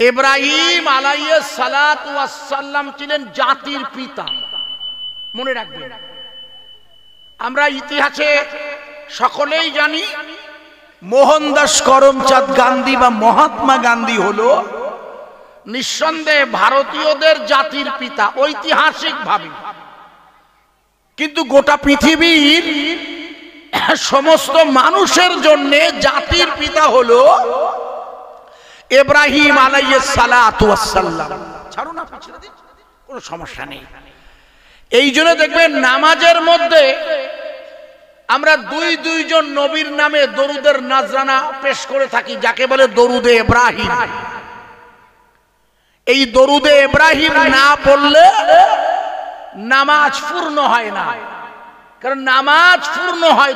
ইব্রাহিম আলাইহিস সালাতু ওয়াস সালাম ছিলেন জাতির পিতা, মনে রাখবেন। আমরা ইতিহাসে সকলেই জানি মোহনদাস করমচাঁদ গান্ধী বা মহাত্মা গান্ধী হলো নিঃসন্দেহে ভারতীয়দের জাতির পিতা ঐতিহাসিকভাবে। কিন্তু গোটা পৃথিবীর সমস্ত মানুষের জন্য জাতির পিতা হলো ইব্রাহিম আলাইহিস সালাতু ওয়াস সালাম। ছাড়ুন, আপনি ছেড়ে দিন, কোনো সমস্যা নেই। এই জন্য দেখবেন নামাজের মধ্যে আমরা দুইজন নবীর নামে দরুদের নাজরানা পেশ করে থাকি, যাকে বলে দরুদে ইব্রাহিম। এই দরুদে ইব্রাহিম না পড়লে নামাজ পূর্ণ হয় না। কারণ নামাজ পূর্ণ হয়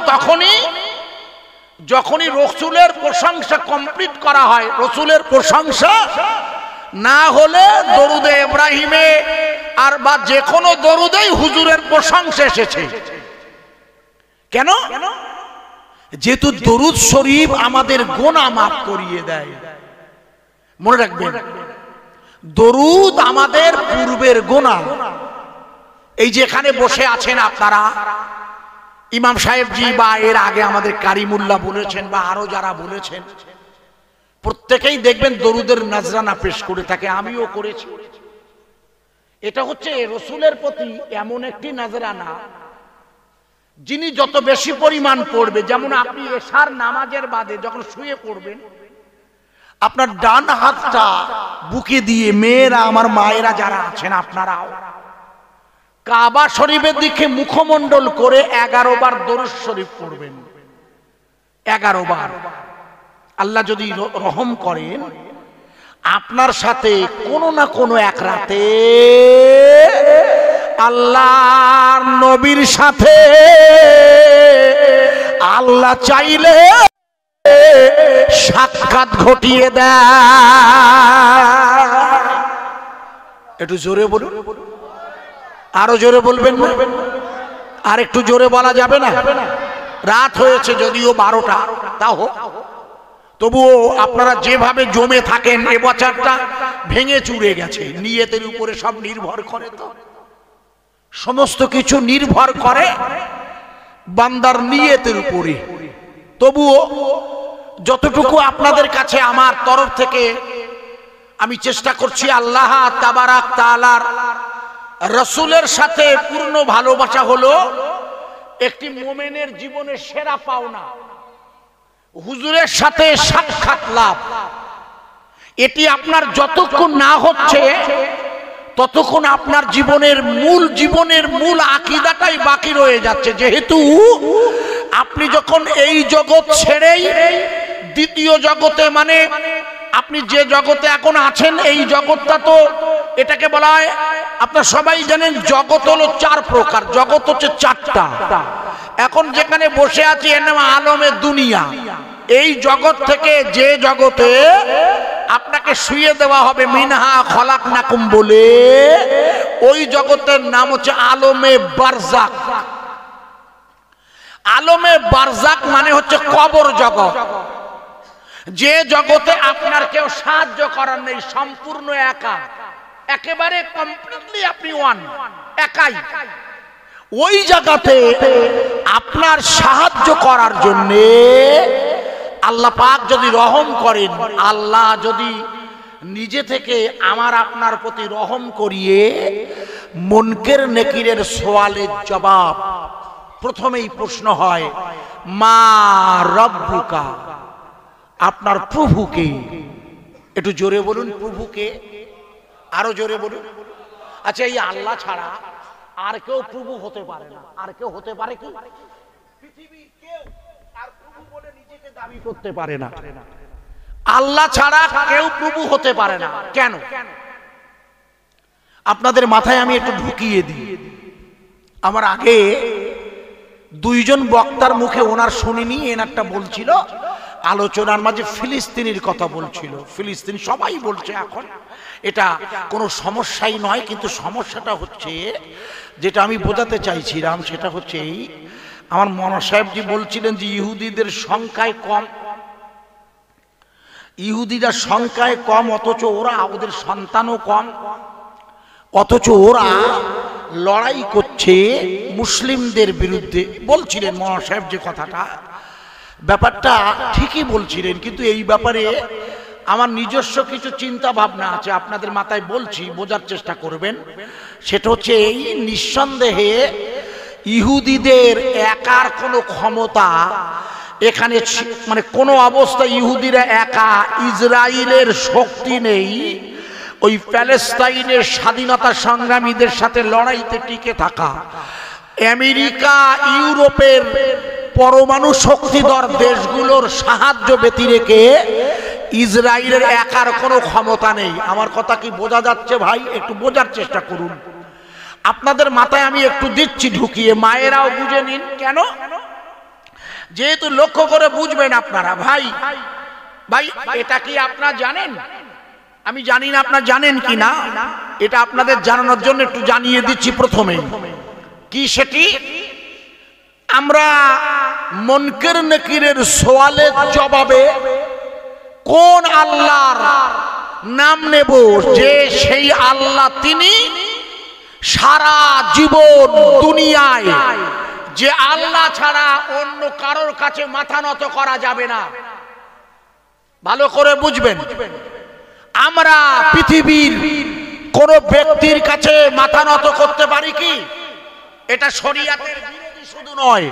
যখনই রসুলের প্রশংসা কমপ্লিট করা হয়। রসুলের প্রশংসা না হলে দরুদে ইব্রাহিমে আর বা যে কোনো দরুদেই হুজুরের প্রশংসা এসেছে। কেন? যেহেতু দরুদ শরীফ আমাদের গুনাহ মাফ করিয়ে দেয়। মনে রাখবেন, দরুদ আমাদের পূর্বের গুনাহ। এই যেখানে বসে আছেন আপনারা, ইমাম সাহেবজি বা এর আগে আমাদের কারিমুল্লাহ বলেছেন বা আরো যারা বলেছেন, প্রত্যেকেই দেখবেন দরুদের নাজরানা পেশ করে থাকে। আমিও করেছি। এটা হচ্ছে রসুলের প্রতি এমন একটি নাজরানা যিনি যত বেশি পরিমাণ পড়বে, যেমন আপনি এশার নামাজের বাদে যখন শুয়ে পড়বেন, আপনার ডান হাতটা বুকে দিয়ে, মেয়েরা, আমার মায়েরা যারা আছেন আপনারাও কাবা শরীফের দিকে মুখমণ্ডল করে 11 বার দরুদ শরীফ পড়বেন। 11 বার। আল্লাহ যদি রহম করেন, আপনার সাথে কোনো না কোনো এক রাতে আল্লাহর নবীর সাথে আল্লাহ চাইলে সাক্ষাৎ ঘটিয়ে দেয়। একটু জোরে বলুন, আরো জোরে বলবেন না? আর একটু জোরে বলা যাবে না? রাত হয়েছে যদিও 12টা, তাও তবুও আপনারা যেভাবে জমে থাকেন, এ বছরটা ভেঙে চুরে গেছে। নিয়তের উপরে সব নির্ভর করে। তো সমস্ত কিছু নির্ভর করে বান্দার নিয়তের উপরে। তবুও যতটুকু আপনাদের কাছে আমার তরফ থেকে আমি চেষ্টা করছি, আল্লাহ তাবারাক তাআলার রসুলের সাথে পূর্ণ ভালোবাসা হলো একটি মুমিনের জীবনের সেরা পাওনা। হুজুরের সাথে সাক্ষাৎ লাভ, এটি আপনার যতক্ষণ না হচ্ছে ততক্ষণ আপনার জীবনের মূল আকীদাটাই বাকি রয়ে যাচ্ছে। যেহেতু আপনি যখন এই জগৎ ছেড়েই দ্বিতীয় জগতে, মানে আপনি যে জগতে এখন আছেন, এই জগৎটা তো এটাকে বলা হয়, আপনারা সবাই জানেন জগৎ হলো 4 প্রকার। জগৎ হচ্ছে 4টা। এখন যেখানে বসে আছি এর নাম আলমে দুনিয়া। এই জগৎ থেকে যে জগতে আপনাকে শুইয়ে দেওয়া হবে মিনহা খলাকনাকুম বলে, ওই জগতের নাম হচ্ছে আলমে বারজাক। আলমে বারজাক মানে হচ্ছে কবর জগৎ। যে জগতে আপনার কেউ সাহায্য করার নেই, সম্পূর্ণ একা, একেবারে কমপ্লিটলি আপনি একাই। ওই জায়গাতে আপনার সাহায্য করার জন্য আল্লাহ পাক যদি রহম করেন, আল্লাহ যদি নিজে থেকে আমার আপনার প্রতি রহম করিয়ে মুনকের নেকিরের সওয়ালের জবাব, প্রথমেই প্রশ্ন হয় মা রব্বুকা, আপনার প্রভুকে। একটু জোরে বলুন, প্রভুকে। আরো জোরে বলুন। আচ্ছা, এই আল্লাহ ছাড়া আর কেউ প্রভু হতে পারে না। আর কেউ হতে পারে কি? পৃথিবীর কেউ আর প্রভু বলে নিজেকে দাবি করতে পারে না। আল্লাহ ছাড়া কেউ প্রভু হতে পারে না। কেন? আপনাদের মাথায় আমি একটু ঢুকিয়ে দিই। আমার আগে 2 জন বক্তার মুখে ওনার শুনিনি, এনারটা বলছিল আলোচনার মাঝে ফিলিস্তিনের কথা বলছিল। ফিলিস্তিন সবাই বলছে এখন, এটা কোনো সমস্যাই নয়। কিন্তু সমস্যাটা হচ্ছে, যেটা আমি বোঝাতে চাইছিলাম সেটা হচ্ছে এই, আমার মনা সাহেবজি বলছিলেন যে ইহুদিদের সংখ্যায় কম। ইহুদিরা সংখ্যায় কম, অথচ ওদের সন্তানও কম, অথচ ওরা লড়াই করছে মুসলিমদের বিরুদ্ধে। বলছিলেন মৌলানা সাহেব যে কথাটা, ব্যাপারটা ঠিকই বলছিলেন, কিন্তু এই ব্যাপারে আমার নিজস্ব কিছু চিন্তা ভাবনা আছে, আপনাদের মাথায় বলছি, বোঝার চেষ্টা করবেন। সেটা হচ্ছে এই, নিঃসন্দেহে ইহুদিদের একার কোনো ক্ষমতা এখানে মানে কোনো অবস্থায় ইহুদিরা একা ইসরায়েলের শক্তি নেই ওই প্যালেস্তাইনের স্বাধীনতা সংগ্রামীদের সাথে লড়াইতে টিকে থাকা। আমেরিকা, ইউরোপের পরমাণু শক্তিধর দেশগুলোর সাহায্য ব্যতি রেখে ইসরায়েলের একার কোনো ক্ষমতা নেই। আমার কথা কি বোঝা যাচ্ছে ভাই? একটু বোঝার চেষ্টা করুন। আপনাদের মাথায় আমি একটু দিচ্ছি ঢুকিয়ে, মায়েরাও বুঝে নিন। কেন? যেহেতু লক্ষ্য করে বুঝবেন আপনারা। ভাই ভাই এটা কি আপনারা জানেন? আমি জানি না আপনারা জানেন কি না, এটা আপনাদের জানানোর জন্য একটু জানিয়ে দিচ্ছি প্রথমে। কি সেটি? আমরা মুনকার নাকিরের সওয়ালের জবাবে কোন আল্লাহর নাম নেব, যে সেই আল্লাহ তিনি সারা জীবন দুনিয়ায়, যে আল্লাহ ছাড়া অন্য কারোর কাছে মাথা নত করা যাবে না। ভালো করে বুঝবেন, আমরা পৃথিবীর কোন ব্যক্তির কাছে মাথা নত করতে পারি কি? এটা শরীয়তের বিরোধী শুধু নয়,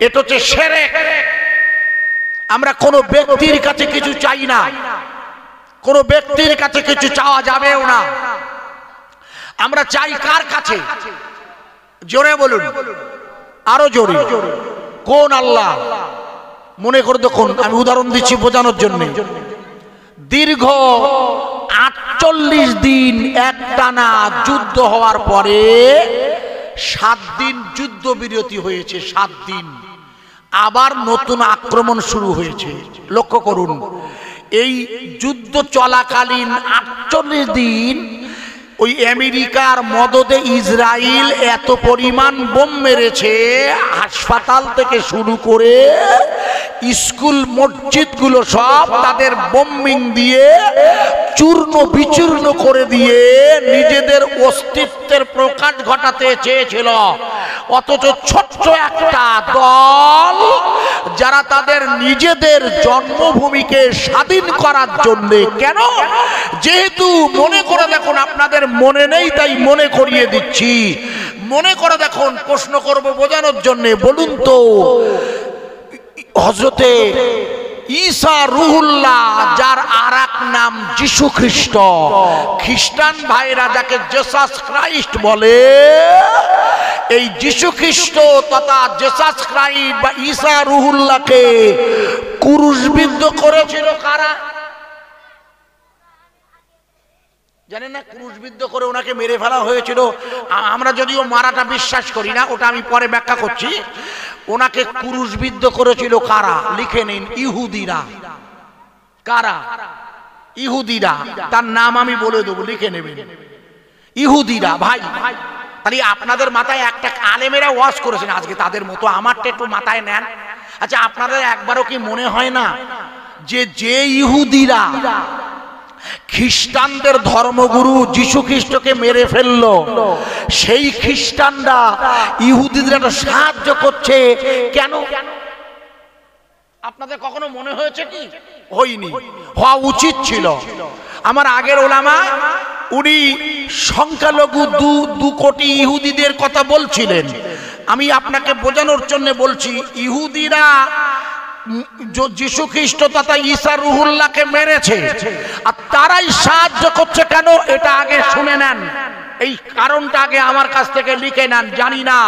এটা হচ্ছে শিরক। আমরা কোন ব্যক্তির কাছে কিছু চাই না, কোন ব্যক্তির কাছে কিছু চাওয়া যাবেও না। আমরা চাই কার কাছে? জোরে বলুন, আরো জোরে। কোন আল্লাহ? মনে করে দেখুন, আমি উদাহরণ দিচ্ছি বোঝানোর জন্য। দীর্ঘ 48 দিন একটানা যুদ্ধ হওয়ার পরে 7 দিন যুদ্ধ বিরতি হয়েছে। 7 দিন আবার নতুন আক্রমণ শুরু হয়েছে। লক্ষ্য করুন, এই যুদ্ধ চলাকালীন 48 দিন ওই আমেরিকার মদদে ইসরায়েল এত পরিমাণ বোম মেরেছে, হাসপাতাল থেকে শুরু করে স্কুল মসজিদগুলো সব তাদের বোম্বিং দিয়ে চূর্ণ বিচূর্ণ করে দিয়ে নিজেদের অস্তিত্বের প্রকাশ ঘটাতে চেয়েছিল। অথচ ছোট্ট একটা দল, যারা তাদের নিজেদের জন্মভূমিকে স্বাধীন করার জন্য, কেন? যেহেতু মনে করে দেখুন, আপনাদের মনে নেই তাই মনে করিয়ে দিচ্ছি। মনে করে দেখুন, প্রশ্ন করব বোঝানোর জন্য। বলুন তো, হযরতে ঈসা রুহুল্লাহ, যার আরেক নাম যিশু খ্রিস্ট, খ্রিস্টান ভাইরা যাকে জেসাস ক্রাইস্ট বলে, এই যিশু খ্রিস্ট তথা জেসাস ক্রাইস্ট বা ঈসা রুহুল্লাহকে ক্রুশবিদ্ধ করেছিল কারা? জানেন না? ক্রুশবিদ্ধ করে ওনাকে মেরে ফেলা হয়েছিল। আমরা যদিও মারাটা বিশ্বাস করি না, ওটা আমি পরে ব্যাখ্যা করছি। ওনাকে ক্রুশবিদ্ধ করেছিল কারা? লিখে নিন, ইহুদিরা। কারা? ইহুদিরা। তার নাম আমি বলে দেবো, লিখে নেবেন। ইহুদিরা। ভাই তাহলে আপনাদের মাথায় একটা আলেমেরা ওয়াজ করেছেন আজকে, তাদের মতো আমারটা একটু মাথায় নেন। আচ্ছা, আপনাদের একবারও কি মনে হয় না যে ইহুদিরা খ্রিস্টানদের ধর্মগুরু যিশু খ্রিস্টকে মেরে ফেললো, সেই খ্রিস্টানরা ইহুদিদের সাহায্য করছে কেন? আপনাদের কখনো মনে হয়েছে কি? হয়নি, হওয়া উচিত ছিল। আমার আগের ওলামা উনি সংখ্যালঘু 2 কোটি ইহুদিদের কথা বলছিলেন। আমি আপনাকে বোঝানোর জন্য বলছি, ইহুদিরা যিশু খ্রিস্ট তথা ঈসা রুহুল্লাহকে মেরেছে, আর তারাই সাহায্য করছে কেন? এটা আগে শুনে নেন, এই কারণটা আগে আমার কাছ থেকে লিখে নেন। জানি না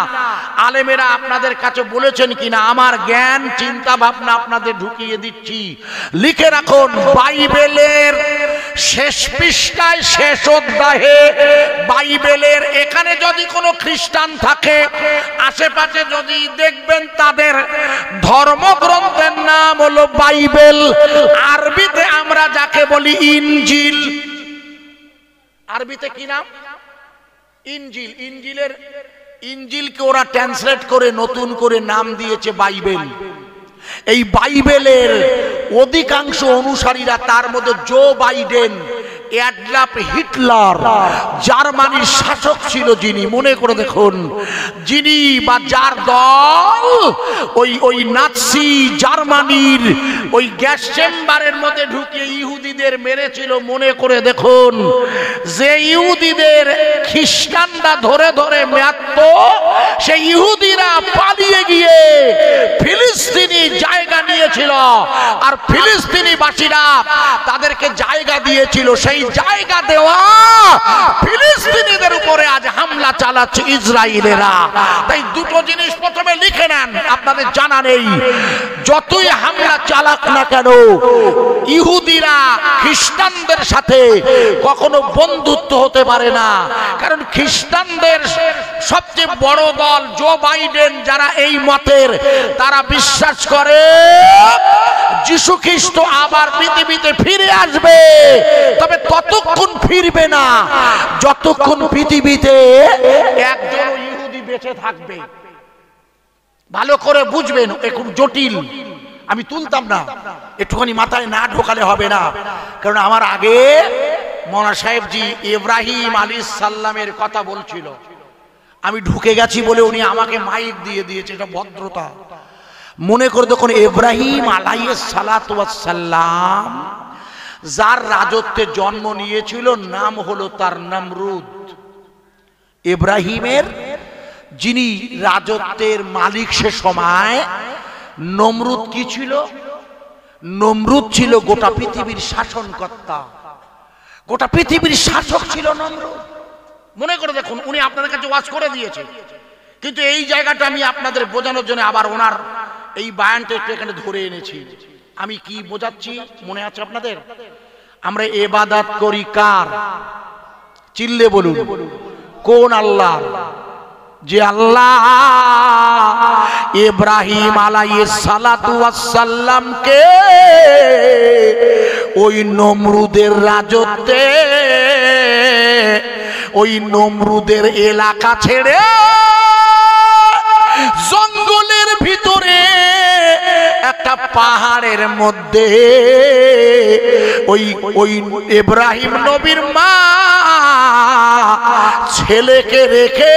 আলেমেরা আপনাদের কাছে বলেছেন কিনা, আমার জ্ঞান চিন্তা ভাবনা আপনাদের ঢুকিয়ে দিচ্ছি। লিখে রাখুন, বাইবেলের শেষ পৃষ্ঠায়, শেষ অধ্যায়ে, বাইবেলের এখানে যদি কোনো খ্রিস্টান থাকে, আশেপাশে যদি দেখবেন তাদের ধর্মগ্রন্থের নাম হলো বাইবেল, আরবিতে আমরা যাকে বলি ইনজিল। আরবিতে কি নাম? ইনজিল। ইনজিলকে ওরা ট্রান্সলেট করে নতুন করে নাম দিয়েছে বাইবেল। এই বাইবেলের অধিকাংশ অনুসারীরা, তার মধ্যে জো বাইডেন, অ্যাডলফ হিটলার, জার্মানির শাসক ছিল যিনি, মনে করে দেখুন, যিনি বা যার দল ওই নাৎসি জার্মানির ওই গ্যাস চেম্বারের মধ্যে ঢুকিয়ে ইহুদিদের মেরেছিল, মনে করে দেখুন। যে ইহুদিদের খ্রিস্টানরা ধরে ধরে মারত, সেই ইহুদিরা পালিয়ে গিয়ে ফিলিস্তিনি জায়গা নিয়েছিল, আর ফিলিস্তিনি বাসীরা তাদেরকে জায়গা দিয়েছিল। সেই জায়গা দেওয়া ফিলিস্তিনিদের উপরে আজ হামলা চালাচ্ছে ইসরায়েলেরা। তাই দুটো জিনিস প্রথমে লিখে নেন, আপনাদের জানা নেই, যতই হামলা চালাক না কেন ইহুদিরা খ্রিস্টানদের সাথে কখনো বন্ধুত্ব হতে পারে না। কারণ খ্রিস্টানদের সবচেয়ে বড় দল জো বাইডেন, যারা এই মতের, তারা বিশ্বাস করে যিশু খ্রিস্ট আবার পৃথিবীতে ফিরে আসবে, তবে ততক্ষণ ফিরবে না যতক্ষণ পৃথিবীতে একজন ইহুদি বেঁচে থাকবে। ভালো করে বুঝবেন, এখন জটিল, আমি তুলতাম না, একটুখানি মাথায় না ঢোকালে হবে না। কারণ আমার আগে মৌলানা সাহেবজি ইব্রাহিম আলাইহিস সালামের কথা বলছিল, আমি ঢুকে গেছি বলে উনি আমাকে মাইক দিয়ে দিয়েছে, এটা ভদ্রতা। মনে করে দেখুন, ইব্রাহিম আলাইহিস সালাতু ওয়াস সালাম যার রাজত্বে জন্ম নিয়েছিল, নাম হলো তার নমরুদ। ইব্রাহিমের যিনি রাজত্বের মালিক সে সময়, নমরুদ কি ছিল? নমরুদ ছিল গোটা পৃথিবীর শাসনকর্তা, গোটা পৃথিবীর শাসক ছিল নমরুদ। মনে করে দেখুন, উনি আপনাদের কাছে ওয়াজ করে দিয়েছে, কিন্তু এই জায়গাটা আমি আপনাদের বোঝানোর জন্য আবার ওনার এই বায়ানটা একটু এখানে ধরে এনেছি। আমি কি বোঝাচ্ছি মনে আছে আপনাদের? আমরা ইবাদত করি কার? চিল্লে বলুন, কোন আল্লাহ? যে আল্লাহ ইব্রাহিম আলাইহিস সালাতু ওয়াস সালামকে ওই নমরুদের রাজত্বে, ওই নমরুদের এলাকা ছেড়ে জঙ্গলের ভিতরে একটা পাহাড়ের মধ্যে ওই ইব্রাহিম নবীর মা ছেলেকে রেখে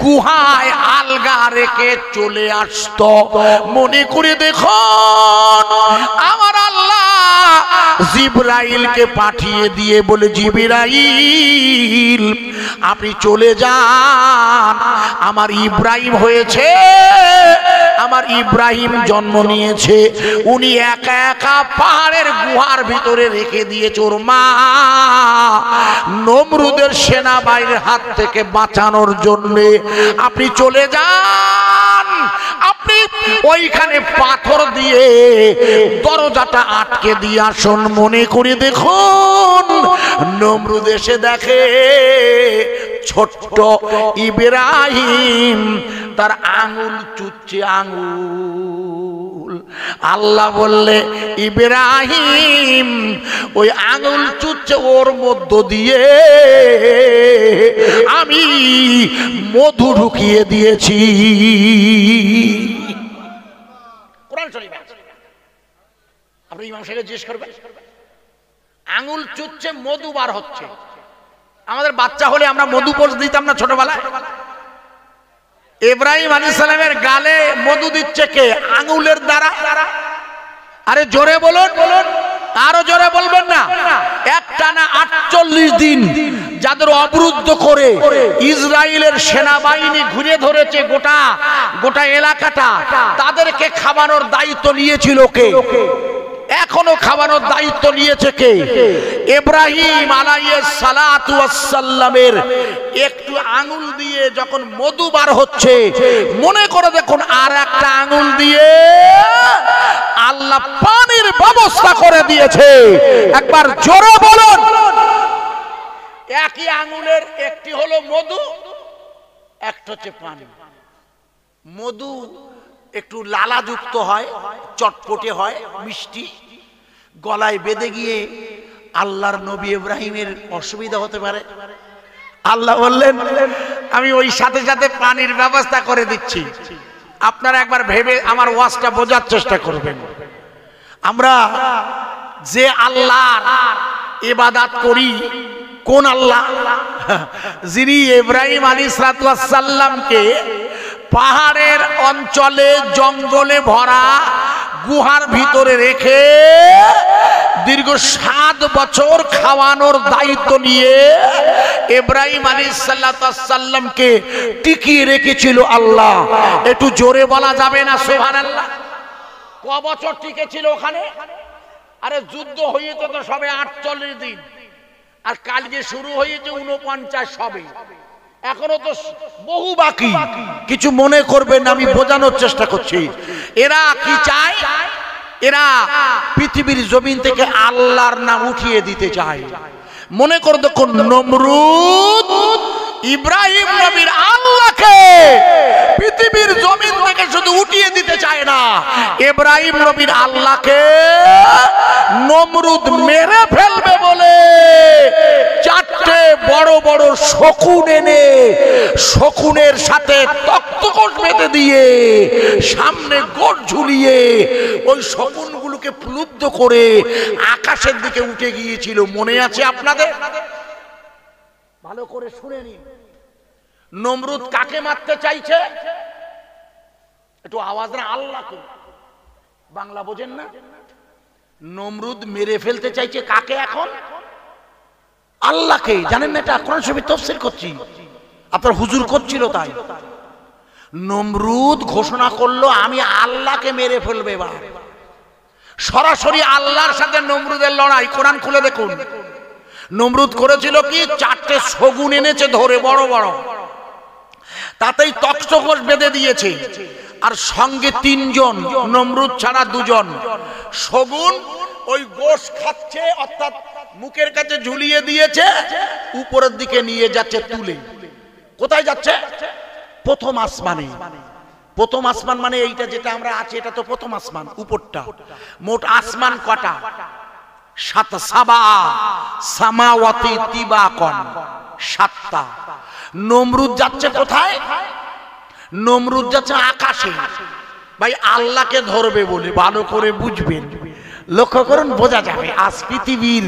গুহায় আলগা রেখে চলে আসতো। মনে করে দেখুন, আমার আল্লাহ জিবরাইলকে পাঠিয়ে দিয়ে বলে, জিবরাইল আপনি চলে যান, আমার ইব্রাহিম হয়েছে, আমার ইব্রাহিম জন্ম নিয়েছে, উনি একা একা পাহাড়ের গুহার ভিতরে রেখে দিয়েছে ওর মা নমরুদের সেনাবাহিনীর হাত থেকে বাঁচানোর জন্য। আপনি চলে যান, আপনি ওইখানে পাথর দিয়ে দরজাটা আটকে দিয়ে আসুন। মনে করে দেখুন, নমরুদ এসে দেখে ছোট্ট ইব্রাহিম তার আঙুল চুচ্ছে, আঙুল। আল্লাহ বললে, ইব্রাহিম ওই আঙুল চুচ্ছে, ওর মধ্য দিয়ে আমি মধু ঢুকিয়ে দিয়েছি। কোরআন শরীফ আপনি ইমাম সাহেবকে জিজ্ঞেস করবেন, আঙুল চুচ্ছে মধু বার হচ্ছে। আমাদের বাচ্চা হলে আমরা মধু পোষ দিতাম না ছোটবেলায়? ইব্রাহিম আলাইহিস সালামের গালে মধু দিচ্ছে কে? আঙুলের দ্বারা। আরে জোরে বলুন, আরো জোরে বলবেন না? একটানা 48 দিন যাদের অবরুদ্ধ করে ইসরায়েলের সেনাবাহিনী ঘুরে ধরেছে গোটা এলাকাটা, তাদেরকে খাওয়ানোর দায়িত্ব নিয়েছিল কে? এখনো খাওয়ানোর দায়িত্ব নিয়েছে কে? ইব্রাহিম আলাইহিস সালাতু ওয়াস সালামের একটু আঙুল দিয়ে যখন মধু বার হচ্ছে, মনে করে দেখুন আর একটা আঙুল দিয়ে আল্লাহ পানির ব্যবস্থা করে দিয়েছে। একবার জোরে বলুন, একই আঙুলের একটি হলো মধু, একটা হচ্ছে পানি। মধু একটু লালাযুক্ত হয়, চটপটে হয়, মিষ্টি, গলায় বেঁধে গিয়ে আল্লাহর নবী ইব্রাহিমের অসুবিধা হতে পারে। আল্লাহ বললেন, আমি ওই সাথে সাথে পানির ব্যবস্থা করে দিচ্ছি। আপনারা একবার ভেবে আমার ওয়াজটা বোঝার চেষ্টা করবেন। আমরা যে আল্লাহর ইবাদত করি, কোন আল্লাহ? যিনি ইব্রাহিম আলাইহিস সালামকে পাহাড়ের অঞ্চলে জঙ্গলে ভরা গুহার ভিতরে রেখে দীর্ঘ 7 বছর খাওয়ানোর দায়িত্ব নিয়ে ইব্রাহিম আলাইহিস সালামকে টিকিয়ে রেখেছিল আল্লাহ। একটু জোরে বলা যাবে না সুবহানাল্লাহ? ক বছর টিকেছিল ওখানে? আরে যুদ্ধ হয়েছে তো সবে 48 দিন, আর কালকে শুরু হয়েছে 49 সবে, এখনো তো বহু বাকি। কিছু মনে করবেন না, আমি বোঝানোর চেষ্টা করছি। এরা কি চায়? এরা পৃথিবীর জমিন থেকে আল্লাহর নাম উঠিয়ে দিতে চায়। মনে করে দেখুন, নমরুদ ইব্রাহিম নবীর আল্লাহকে পৃথিবীর জমিন থেকে শুধু উঠিয়ে দিতে চায় না, ইব্রাহিম নবীর আল্লাহকে নমরুদ মেরে ফেলবে বলে 4টে বড় বড় শকুন এনে শকুনের সাথে তক্তপোষ বেঁধে দিয়ে সামনে গোট ঝুলিয়ে ওই শকুনগুলোকে প্লুব্ধ করে আকাশের দিকে উঠে গিয়েছিল। মনে আছে আপনাদের? ভালো করে শুনে নিন। নমরুদ কাকে মারতে চাইছে? একটু আওয়াজ না, আল্লাহকে। বাংলা বোঝেন না? নমরুদ মেরে ফেলতে চাইছে কাকে এখন? আল্লাহকে। জানেন না এটা? কোরআন শরীফে তাফসীর করছি, আপনার হুজুর করছিল তাই। নমরুদ ঘোষণা করলো আমি আল্লাহকে মেরে ফেলবে। এবার সরাসরি আল্লাহর সাথে নমরুদের লড়াই। কোরআন খুলে দেখুন। নমরুদ করেছিল কি? 4টে শগুন এনেছে ধরে বড় বড়, তাতেই তক্তপোষ বেঁধে দিয়েছে, আর সঙ্গে 3 জন, নমরুদ ছাড়া 2 জন শগুন ওই গোশ খাচ্ছে, অর্থাৎ মুখের কাছে ঝুলিয়ে দিয়েছে, উপরের দিকে নিয়ে যাচ্ছে তুলে। কোথায় যাচ্ছে? প্রথম আসমানে। প্রথম আসমান মানে এইটা যেটা আমরা আছি, এটা তো প্রথম আসমান, উপরটা। মোট আসমান কটা? 7 সামাওয়াতি তিবাকন, 7টা। নমরুদ যাচ্ছে কোথায়? নমরুদ যাচ্ছে আকাশে। ভাই আল্লাহকে ধরবে বলে, ভালো করে বুঝবেন, লক্ষ্য করুন, বোঝা যাবে। আজ পৃথিবীর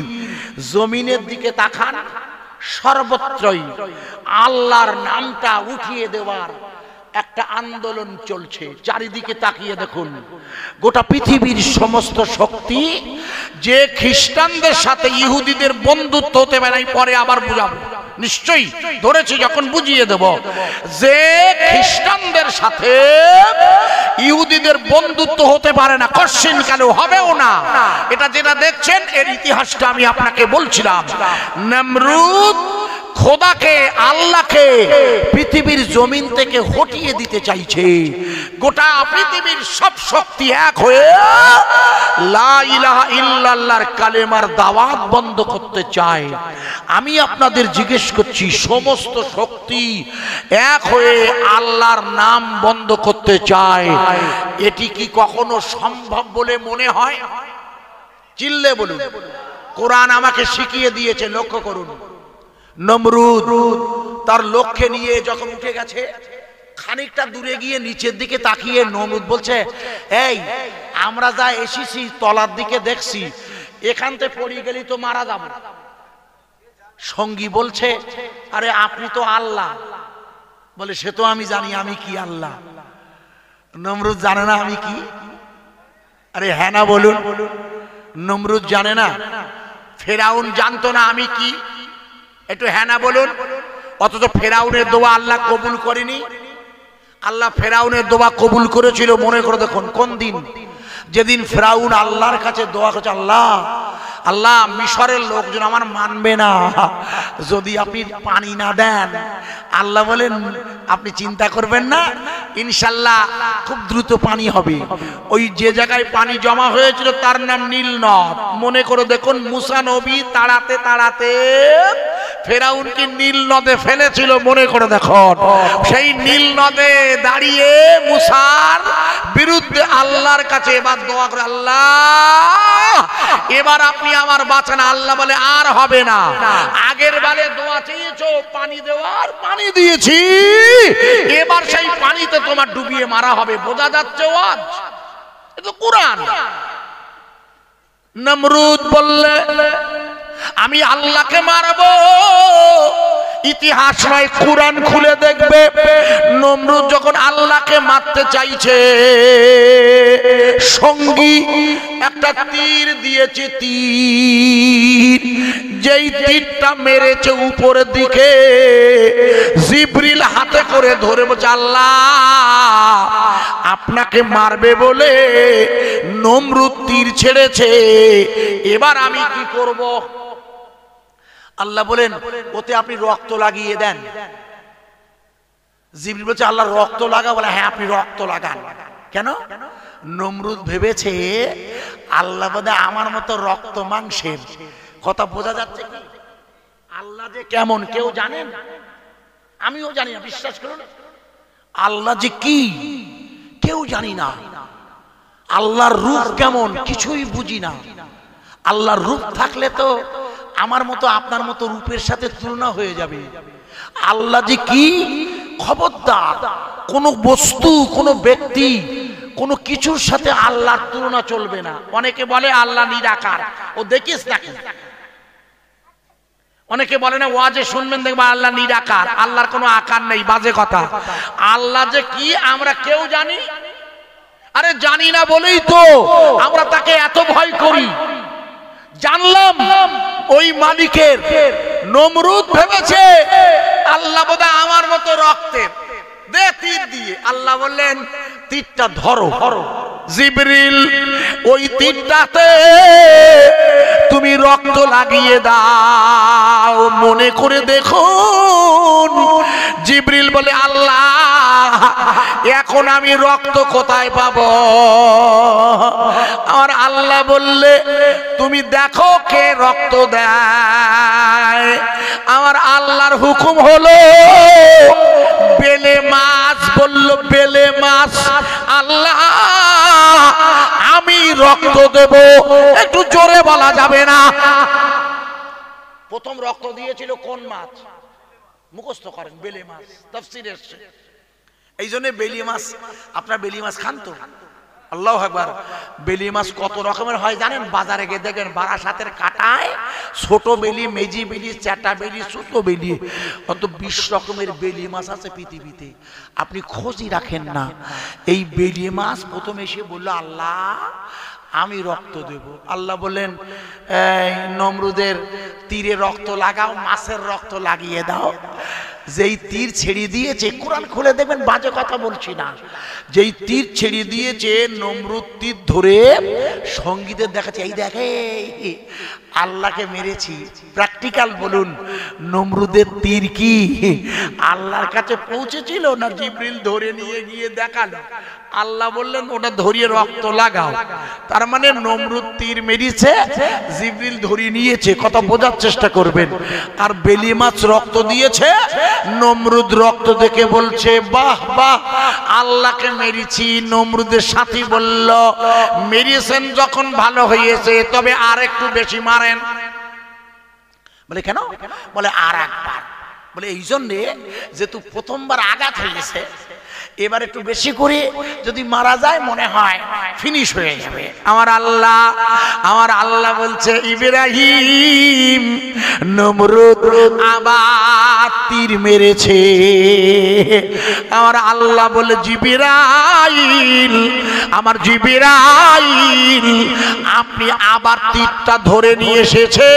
জমিনের দিকে তাকান, সর্বত্রই আল্লাহর নামটা উঠিয়ে দেওয়ার একটা আন্দোলন চলছে। চারিদিকে তাকিয়ে দেখুন, গোটা পৃথিবীর সমস্ত শক্তি যে খ্রিস্টানদের সাথে ইহুদিদের বন্ধুত্ব হতে পারে, পরে আবার বুঝাবো, নিশ্চয়ই ধরেছি যখন বুঝিয়ে দেব, যে খ্রিস্টানদের সাথে ইহুদিদের বন্ধুত্ব হতে পারে না, কশিন কালে হবেও না। এটা যেটা দেখছেন এর ইতিহাসটা আমি আপনাকে বলছিলাম। নমরুদ খোদাকে, আল্লাহকে পৃথিবীর জমিন থেকে হটিয়ে দিতে চাইছে। গোটা পৃথিবীর সব শক্তি এক হয়ে লা ইলাহা ইল্লাল্লাহর কালেমার দাওয়াত বন্ধ করতে চায়। আমি আপনাদের জিজ্ঞেস করছি, সমস্ত শক্তি এক হয়ে আল্লাহর নাম বন্ধ করতে চায়, এটি কি কখনো সম্ভব বলে মনে হয়? চিল্লে বলুন। কোরআন আমাকে শিখিয়ে দিয়েছে, লক্ষ্য করুন। নমরুদ তার লক্ষ্যে নিয়ে যখন উঠে গেছে, খানিকটা দূরে গিয়ে নিচের দিকে তাকিয়ে নমরুদ বলছে, এই আমরা যা এসেছি তলার দিকে দেখছি, এখান থেকে পড়ে গেলি তো মারা যাব। সঙ্গী বলছে, আরে আপনি তো আল্লাহ। বলে, সে তো আমি জানি, আমি কি আল্লাহ? নমরুদ জানে না আমি কি? আরে হ্যাঁ না বলুন। নমরুদ জানে না? ফেরাউন জানতো না আমি কি? একটু হ্যাঁ না বলুন। অথচ ফেরাউনের দোয়া আল্লাহ কবুল করেনি। আল্লাহ ফেরাউনের দোয়া কবুল করেছিল, মনে করে দেখুন কোন দিন? যেদিন ফেরাউন আল্লাহর কাছে দোয়া করছে, আল্লাহ আল্লাহ মিশরের লোকজন আমার মানবে না যদি আপনি পানি না দেন। আল্লাহ বলেন, আপনি চিন্তা করবেন না, ইনশাল্লাহ খুব দ্রুত পানি হবে। ওই যে জায়গায় পানি জমা হয়েছিল তার নাম নীল নদ। মনে করে দেখুন, মুসা নবী তাড়াতে তাড়াতে ফেরাউনকে নীল নদে ফেলেছিল। মনে করে দেখুন, সেই নীল নদে দাঁড়িয়ে মুসার বিরুদ্ধে আল্লাহর কাছে এবার দোয়া করে, আল্লাহ এবার আপনি আমার বাঁচান। আল্লাহ বলে, আর হবে না। আগের বারে দোয়া চেয়েছো পানি দেওয়ার, পানি দিয়েছি, এবার সেই পানিতে তোমার ডুবিয়ে মারা হবে। বোঝা যাচ্ছে? আজ এটা কোরআন। নমরুদ বললে আমি আল্লাহকে মারবো। ইতিহাস নয়, কুরআন খুলে দেখবে নমরুদ যখন আল্লাহকে মারতে চাইছে, সঙ্গী একটা তীর দিয়েছে। তীর যেই তীরটা মেরেছে উপরের দিকে, জিবরিল হাতে করে ধরে বলছে আল্লাহ আপনাকে মারবে বলে নমরুদ তীর ছেড়েছে, এবার আমি কি করব? আল্লাহ বলেন ওতে আপনি রক্ত লাগিয়ে দেন। জিবরিল বলছে আল্লাহ রক্ত লাগা? বলে হ্যাঁ আপনি রক্ত লাগান। কেন? নমরুদ ভেবেছে আল্লাহ বোধ আমার মতো রক্ত মাংসের। কথা বোঝা যাচ্ছে কি? আল্লাহ যে কেমন কেউ জানেন? আমিও জানি না, বিশ্বাস করুন। আল্লাহ যে কি কেউ জানি না। আল্লাহর রূপ কেমন কিছুই বুঝি না। আল্লাহর রূপ থাকলে তো আমার মতো আপনার মতো রূপের সাথে তুলনা হয়ে যাবে। আল্লাহ যে কি, খবরদার কোনো বস্তু, কোনো ব্যক্তি, কোনো কিছুর সাথে আল্লাহর তুলনা চলবে না। অনেকে বলে আল্লাহ নিরাকার, ও দেখিস নাকি? অনেকে বলে না ওয়াজে শুনবেন দেখবা আল্লাহ নিরাকার, আল্লাহর কোনো আকার নেই। বাজে কথা। আল্লাহ যে কি আমরা কেউ জানি? আরে জানি না বলেই তো আমরা তাকে এত ভয় করি। জানলাম ওই মালিকের। নমরুদ ভেবেছে আল্লাহ বোধহয় আমার মতো রক্তের, দে তীর দিয়ে। আল্লাহ বললেন তীরটা ধরো। জিবরিল ওই তীরটাতে তুমি রক্ত লাগিয়ে দাও। মনে করে দেখুন, জিবরিল বলে আল্লাহ এখন আমি রক্ত কোথায় পাবো? আমার আল্লাহ বললে তুমি দেখো কে রক্ত দেয়। আমার আল্লাহর হুকুম হলো বেলে মাছ। বলল বেলে মাছ। আল্লাহ আমি রক্ত দেব। একটু জোরে বলা যাবে না? প্রথম রক্ত দিয়েছিল কোন মাছ? মুখস্থ করেন, বেলে মাছ। তাফসীরে এসেছে। এই জন্য বেলি মাছ, আপনারা বেলি মাছ খান তো? আল্লাহু আকবার। বেলি মাছ কত রকমের হয় জানেন? বাজারে গিয়ে দেখবেন বারাসাতের কাটায় ছোট বেলি, মেজি বেলি, চ্যাটা বেলি, ছোট বেলি, অত 20 রকমের বেলি মাছ আছে পৃথিবীতে। আপনি খোঁজই রাখেন না। এই বেলি মাছ প্রথম এসে বলল আল্লাহ আমি রক্ত দেব। আল্লাহ বললেন এই নমরুদের তীরে রক্ত লাগাও, মাছের রক্ত লাগিয়ে দাও। যেই তীর ছেড়ে দিয়েছে, কোরআন খুলে দেখবেন, বাজে কথা বলছি না, যেই তীর ছেড়ে দিয়েছে নমরুদ তীর ধরে সঙ্গীদের দেখাচ্ছে এই দেখে আল্লাহকে মেরেছি। প্র্যাকটিক্যাল বলুন, নমরুদের তীর কি আল্লাহর কাছে পৌঁছেছিল না জিবরিল ধরে নিয়ে গিয়ে দেখালো? আল্লাহ বললেন ওটা ধরিয়ে রক্ত লাগাও। তার মানে নমরুদ তীর মেরেছে, জিবরিল ধরিয়ে নিয়েছে। কথা বোঝার চেষ্টা করবেন। আর বেলি মাছ রক্ত দিয়েছে। নমরুদ রক্ত দেখে বলছে বাহ বাহ আল্লাহকে মেরেছি। নমরুদের সাথী বলল মেরেছেন যখন ভালো হয়েছে, তবে আর একটু বেশি মারেন। বলে কেন? বলে আর একবার। বলে এই জন্যে যেহেতু প্রথমবার আঘাত হয়েছে, এবার একটু বেশি করে যদি মারা যায় মনে হয় ফিনিশ হয়ে যাবে। আমার আল্লাহ বলছে ইব্রাহিম নমরুদ আবার তীর মেরেছে। আমার আল্লাহ বলে জিবরাইল, আমার জিবরাইল আপনি আবার তীরটা ধরে নিয়ে এসেছে,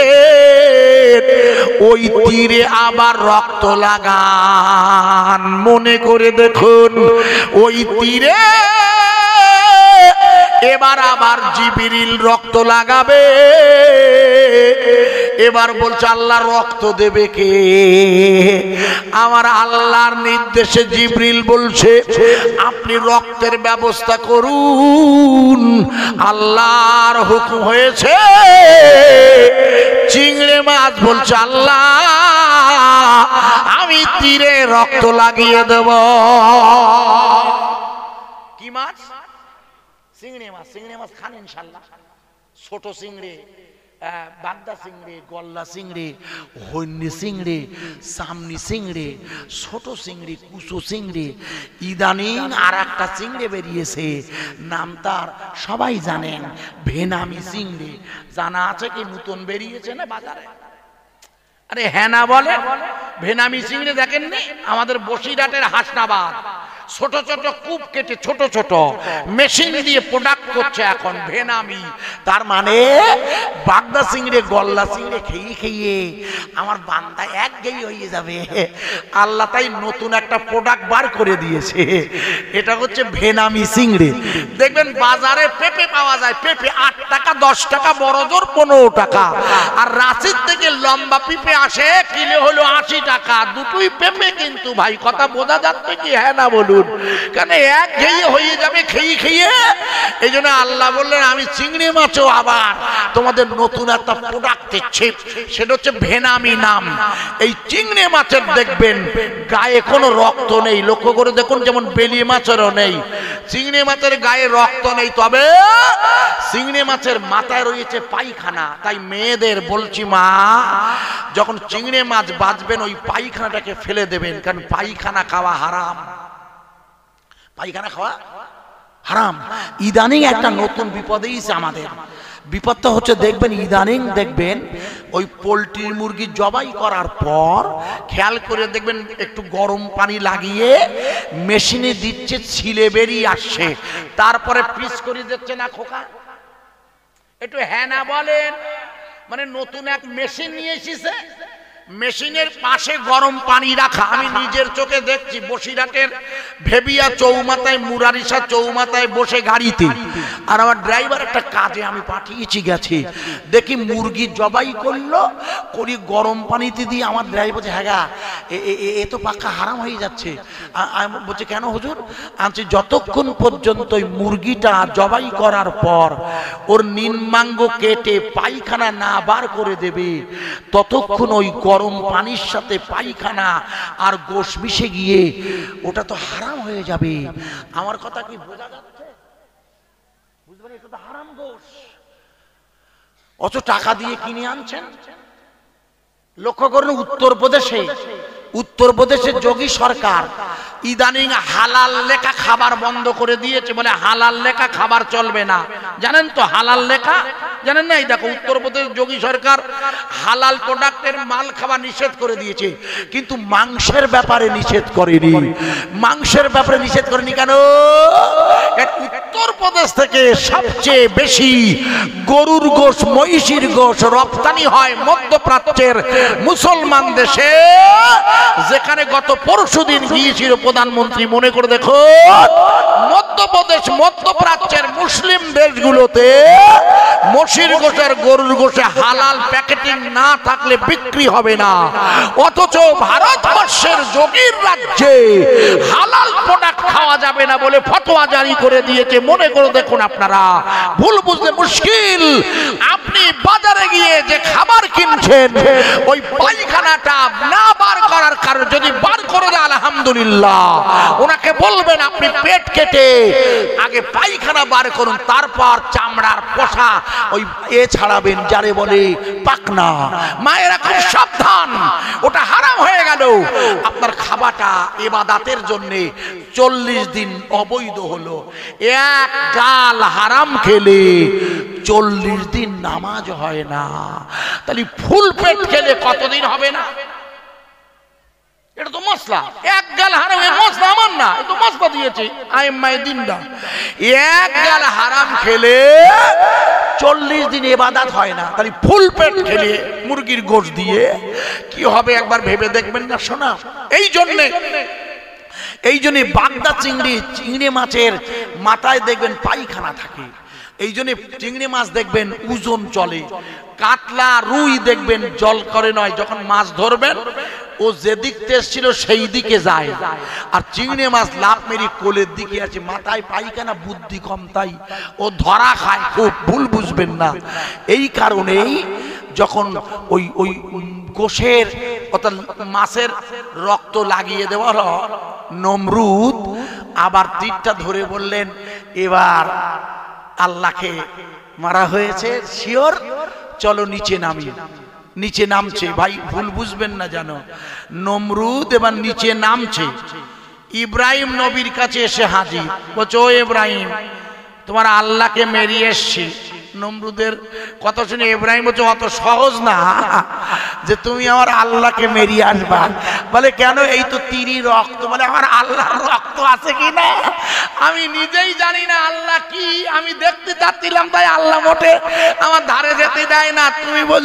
ওই তীরে আবার রক্ত লাগান। মনে করে দেখুন ওই তীরে এবার আবার জিবরিল রক্ত লাগাবে। এবার বলছে আল্লাহ রক্ত দেবে কে? আমার আল্লাহর নির্দেশে জিবরিল বলছে আপনি রক্তের ব্যবস্থা করুন। আল্লাহর হুকুম হয়েছে। চিংড়ি মাছ বলছে আল্লাহ আমি তীরে রক্ত লাগিয়ে দেব। কি মাছ? চিংড়ি মাছ। চিংড়ি মাছ খান ইনশাআল্লাহ। ছোট চিংড়ি বাগদা চিংড়ি, গলদা চিংড়ি, হন্যি চিংড়ি, সামনি চিংড়ি, ছোট চিংড়ি, কুচো চিংড়ি। ইদানিং আর একটা চিংড়ি বেরিয়েছে, নাম তার সবাই জানেন, ভেনামি চিংড়ি। জানা আছে কি নতুন বেরিয়েছে না বাজারে? আরে হ্যাঁ না বলে, ভেনামি চিংড়ি দেখেননি? আমাদের বসিরহাটের হাসনাবাদ ছোট ছোট কূপ কেটে ছোট ছোট মেশিন দিয়ে প্রোডাক্ট করছে এখন ভেনামি। তার মানে বাগদা চিংড়ি, গলদা চিংড়ি খেয়ে খেয়ে আমার বান্দা একঘেয়ে হয়ে যাবে। আল্লাহ তাই নতুন একটা প্রোডাক্ট বার করে দিয়েছে, এটা হচ্ছে ভেনামি চিংড়ি। দেখবেন বাজারে পেঁপে পাওয়া যায়, পেঁপে 8 টাকা 10 টাকা, বড় জোর 15 টাকা। আর রাঁচির থেকে লম্বা পেঁপে আসে, কিলো হলো 80 টাকা। দুটোই পেঁপে কিন্তু ভাই, কথা বোঝা যাচ্ছে কি? হ্যাঁ না বলুন? কেন এক ঘেয়ে হয়ে যাবে খেয়ে খেয়ে। এই জন্য আল্লাহ বললেন আমি চিংড়ি মাছও আবার তোমাদের নতুন একটা প্রোডাক্ট দিচ্ছি, সেটা হচ্ছে ভেনামি নাম। এই চিংড়ি মাছের দেখবেন গায়ে কোনো রক্ত নেই, লক্ষ্য করে দেখুন, যেমন বেলি মাছেরও নেই। চিংড়ি মাছের গায়ে রক্ত নেই, তবে চিংড়ি মাছের মাথায় রয়েছে পায়খানা। তাই মেয়েদের বলছি, মা যখন চিংড়ি মাছ বাঁচবেন ওই পায়খানাটাকে ফেলে দেবেন, কারণ পায়খানা খাওয়া হারাম। পায়খানা খাওয়া হারাম। ইদানিং একটা নতুন বিপদ এসেছে আমাদের। বিপদটা হচ্ছে দেখবেন ইদানিং দেখবেন ওই পোলট্রির মুরগি জবাই করার পর খেয়াল করে দেখবেন একটু গরম পানি লাগিয়ে মেশিনে দিচ্ছে, ছিলে বেরিয়ে আসছে, তারপরে পিস করে দিচ্ছে না খোকা? একটু হ্যাঁ না বলেন? মানে নতুন এক মেশিন নিয়ে এসেছে, মেশিনের পাশে গরম পানি রাখা। আমি নিজের চোখে দেখছি, বসিরহাটের ভেবিয়া চৌমাথায়, মুরারিসা চৌমাথায় বসে গাড়িতে, আর আমার ড্রাইভার একটা কাজে আমি পাঠিয়েছি, গেছি, দেখি মুরগি জবাই করলো, করি গরম পানিতে দিয়ে। আমার ড্রাইভার বলছে, হ্যাঁ গা এ তো পাক্কা হারাম হয়ে যাচ্ছে। বলছে কেন হুজুর? আনছি যতক্ষণ পর্যন্ত ওই মুরগিটা জবাই করার পর ওর নিম্নাঙ্গ কেটে পায়খানা না বার করে দেবে, ততক্ষণ ওই গরম পানির সাথে পায়খানা আর গোশ মিশে গিয়ে ওটা তো হারাম হয়ে যাবে। আমার কথা কি বোঝা যাচ্ছে? বুঝবেন, এটা তো হারাম গোশ। অত টাকা দিয়ে কিনে আনছেন। লক্ষ্য করুন, উত্তরপ্রদেশের যোগী সরকার ইদানিং হালাল লেখা খাবার বন্ধ করে দিয়েছে, বলে হালাল লেখা খাবার চলবে না। জানেন তো হালাল লেখা? জানেন না? এই দেখো, উত্তরপ্রদেশ যোগী সরকার হালাল প্রোডাক্টের মাল খাওয়া নিষেধ করে দিয়েছে, কিন্তু মাংসের ব্যাপারে নিষেধ করেনি। মাংসের ব্যাপারে নিষেধ করেনি কেন? উত্তরপ্রদেশ থেকে সবচেয়ে বেশি গরুর গোশ, মহিষের গোশ রপ্তানি হয় মধ্যপ্রাচ্যের মুসলমান দেশে, যেখানে গত পরশুদিন গিয়েছিল প্রধানমন্ত্রী। মনে করে দেখো, মধ্যপ্রদেশ, মধ্যপ্রাচ্যের মুসলিম দেশগুলোতে মহিষের গোশ আর গরুর গোশে হালাল প্যাকেটিং না থাকলে বিক্রি হবে না। অথচ ভারতবর্ষের যোগীর রাজ্যে হালাল প্রোডাক্ট খাওয়া যাবে না বলে ফতোয়া জারি করে দিয়েছে। মনে করে দেখুন, আপনারা ভুল বুঝতে মুশকিল। আপনি বাজারে গিয়ে যে খাবার কিনছেন, ওই পায়খানাটা না বার করার কারণে, যদি বার করে দেয় আলহামদুলিল্লাহ, ওনাকে বলবেন আপনি পেট কেটে আগে পায়খানা বার করুন, তারপর চামড়ার পোষা ওই ছাড়াবেন, যারে বলে পাকনা। মায়েরা খুব সাবধান, ওটা হারাম হয়ে গেল। আপনার খাবারটা ইবাদতের জন্য 40 দিন অবৈধ হলো। এক গাল হারাম খেলে 40 দিন নামাজ হয় না। তাহলে ফুল পেট খেলে কতদিন হবে না? এটা তো মশলা। এক গাল হারাম, মশলা আমার না, এ তো মশলা দিয়েছে আইম্মায়ে দিনদা। এক গাল হারাম খেলে 40 দিন ইবাদত হয় না। তাহলে ফুল পেট খেলে মুরগির গোশ দিয়ে কি হবে একবার ভেবে দেখবেন না শোনা? এই জন্য বাগদা চিংড়ি মাছের মাথায় দেখবেন পায়খানা থাকে। এই জন্য চিংড়ি মাছ দেখবেন ওজন চলে। কাতলা, রুই দেখবেন জল করে নয়, যখন মাছ ধরবেন ও যেদিক তেজ ছিল সেই দিকে যায়। আর চিংড়ি মাছ লাভ মেরি কোলের দিকে আছে, মাথায় পায়খানা, বুদ্ধি কম, তাই ও ধরা খায়। খুব ভুল বুঝবেন না। এই কারণেই যখন ওই ওই গোশের অর্থাৎ মাছের রক্ত লাগিয়ে দেওয়া হলো, নমরুদ আবার তীরটা ধরে বললেন এবার আল্লাহকে মারা হয়েছে, শিওর চলো নিচে নামি। নিচে নামছে, ভাই ভুল বুঝবেন না জানো, নমরুদ এবার নিচে নামছে, ইব্রাহিম নবীর কাছে এসে হাজির, বলছে ও ইব্রাহিম তোমার আল্লাহকে মেরিয়ে এসছি। নমরুদের কথা শুনে ইব্রাহিম বলছে অত সহজ না যে তুমি আমার আল্লাহকে মেরিয়ে আসবা। বলে কেন? এই তো তিরি রক্ত। বলে আমার আল্লাহর রক্ত আছে কি না আমি নিজেই জানি না আল্লাহ কি, আমি দেখতে চাচ্ছিলাম তাই আল্লাহ মোটে আমার ধারে যেতে দেয় না, তুমি বল